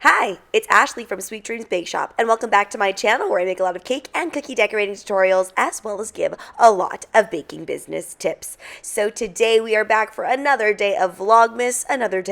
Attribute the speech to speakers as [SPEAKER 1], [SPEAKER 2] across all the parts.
[SPEAKER 1] Hi, it's Ashleigh from Sweet Dreams Bake Shop, and welcome back to my channel where I make a lot of cake and cookie decorating tutorials as well as give a lot of baking business tips. So today we are back for another day of Vlogmas, another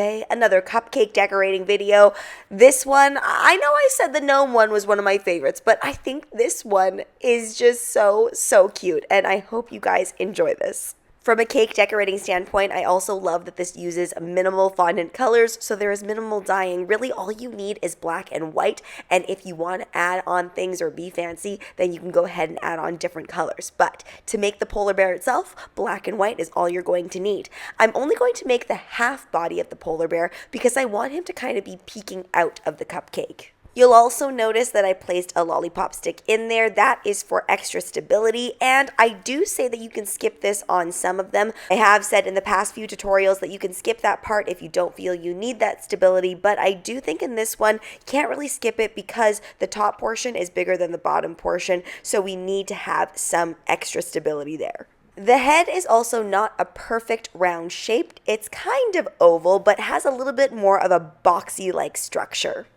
[SPEAKER 1] cupcake decorating video. This one, I know I said the gnome one was one of my favorites, but I think this one is just so cute, and I hope you guys enjoy this. From a cake decorating standpoint, I also love that this uses minimal fondant colors, so there is minimal dyeing. Really, all you need is black and white, and if you want to add on things or be fancy, then you can go ahead and add on different colors. But to make the polar bear itself, black and white is all you're going to need. I'm only going to make the half body of the polar bear because I want him to kind of be peeking out of the cupcake. You'll also notice that I placed a lollipop stick in there. That is for extra stability, and I do say that you can skip this on some of them. I have said in the past few tutorials that you can skip that part if you don't feel you need that stability, but I do think in this one, you can't really skip it because the top portion is bigger than the bottom portion, so we need to have some extra stability there. The head is also not a perfect round shape. It's kind of oval, but has a little bit more of a boxy-like structure.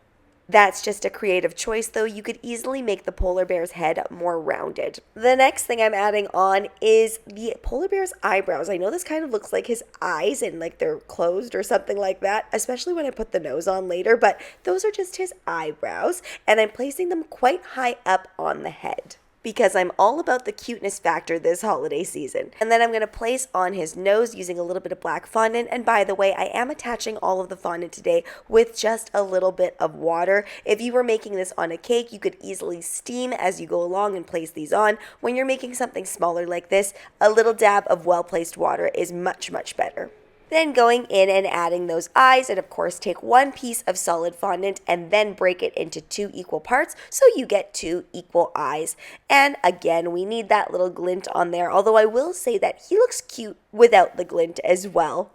[SPEAKER 1] That's just a creative choice, though. You could easily make the polar bear's head more rounded. The next thing I'm adding on is the polar bear's eyebrows. I know this kind of looks like his eyes and like they're closed or something like that, especially when I put the nose on later, but those are just his eyebrows, and I'm placing them quite high up on the head, because I'm all about the cuteness factor this holiday season. And then I'm going to place on his nose using a little bit of black fondant. And by the way, I am attaching all of the fondant today with just a little bit of water. If you were making this on a cake, you could easily steam as you go along and place these on. When you're making something smaller like this, a little dab of well-placed water is much better. Then going in and adding those eyes, and of course take one piece of solid fondant and then break it into 2 equal parts so you get 2 equal eyes. And again, we need that little glint on there, although I will say that he looks cute without the glint as well.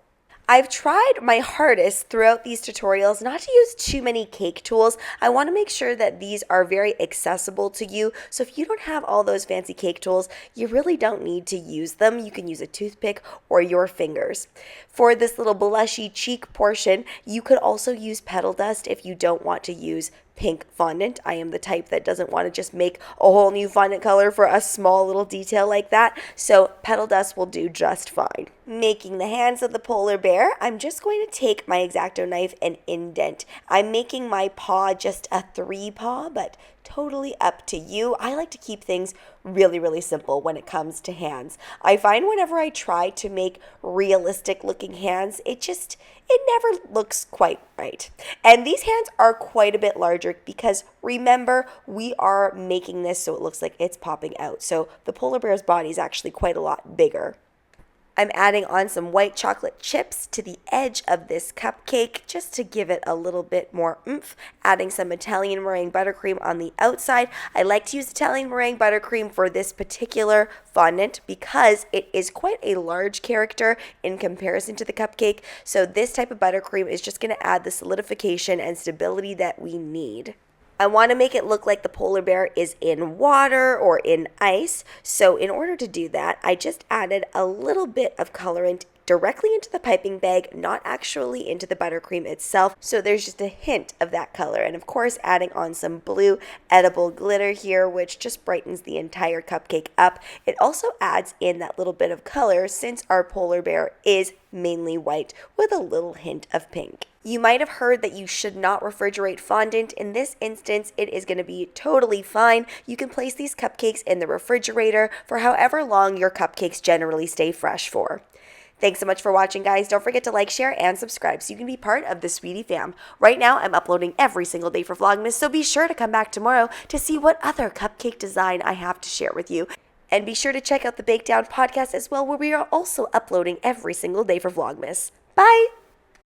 [SPEAKER 1] I've tried my hardest throughout these tutorials not to use too many cake tools. I want to make sure that these are very accessible to you. So if you don't have all those fancy cake tools, you really don't need to use them. You can use a toothpick or your fingers. For this little blushy cheek portion, you could also use petal dust if you don't want to use pink fondant. I am the type that doesn't want to just make a whole new fondant color for a small little detail like that, so petal dust will do just fine. Making the hands of the polar bear, I'm just going to take my X-Acto knife and indent. I'm making my paw just a 3 paw, but totally up to you. I like to keep things really simple when it comes to hands. I find whenever I try to make realistic looking hands, it never looks quite right. And these hands are quite a bit larger because remember, we are making this so it looks like it's popping out. So the polar bear's body is actually quite a lot bigger. I'm adding on some white chocolate chips to the edge of this cupcake just to give it a little bit more oomph. Adding some Italian meringue buttercream on the outside. I like to use Italian meringue buttercream for this particular fondant because it is quite a large character in comparison to the cupcake. So this type of buttercream is just going to add the solidification and stability that we need. I want to make it look like the polar bear is in water or in ice, so in order to do that, I just added a little bit of colorant directly into the piping bag, not actually into the buttercream itself, so there's just a hint of that color. And of course, adding on some blue edible glitter here, which just brightens the entire cupcake up. It also adds in that little bit of color since our polar bear is mainly white with a little hint of pink. You might have heard that you should not refrigerate fondant. In this instance, it is going to be totally fine. You can place these cupcakes in the refrigerator for however long your cupcakes generally stay fresh for. Thanks so much for watching, guys. Don't forget to like, share, and subscribe so you can be part of the Sweetie fam. Right now, I'm uploading every single day for Vlogmas, so be sure to come back tomorrow to see what other cupcake design I have to share with you. And be sure to check out the Bake Down podcast as well, where we are also uploading every single day for Vlogmas. Bye!